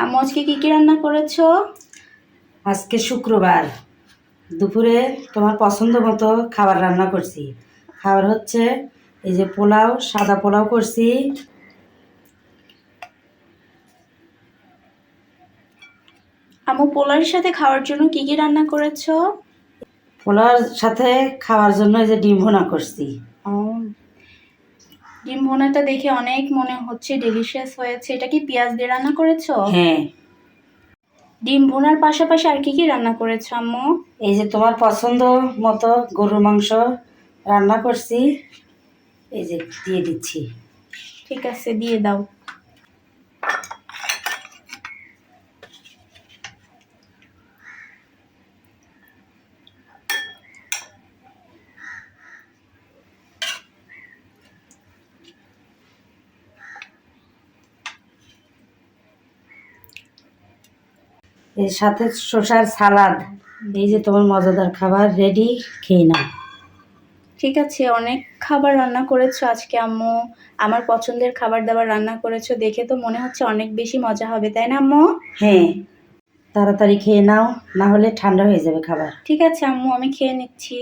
আম্মু আজকে কি কি রান্না করেছো? আজকে শুক্রবার দুপুরে তোমার পছন্দ মতো খাবার রান্না করছি। খাবার হচ্ছে এই যে পোলাও, সাদা পোলাও করছি। আম্মু পোলাওর সাথে খাওয়ার জন্য কি কি রান্না করেছো? পোলাওর সাথে খাওয়ার জন্য এই যে ডিম ভুনা করছি। ও, ডিম ভুনাটা দেখে অনেক মনে হচ্ছে ডেলিশিয়াস হয়েছে। এটা কি পেঁয়াজ দিয়ে রান্না করেছো? হ্যাঁ, ডিম ভুনার পাশাপাশি আর কি কি রান্না করেছো আম্মু? এই যে তোমার পছন্দ মতো গরুর মাংস রান্না করছি, এই যে দিয়ে দিচ্ছি। ঠিক আছে, দিয়ে দাও। এর সাথে শসার সালাদ। এই যে তোমার মজাদার খাবার রেডি, খেয়ে নাও। ঠিক আছে, অনেক খাবার রান্না করেছো আজকে আম্মু। আমার পছন্দের খাবার দাবার রান্না করেছো, দেখে তো মনে হচ্ছে অনেক বেশি মজা হবে, তাই না আম্মু? হ্যাঁ, তাড়াতাড়ি খেয়ে নাও, না হলে ঠান্ডা হয়ে যাবে খাবার। ঠিক আছে আম্মু, আমি খেয়ে নিচ্ছি।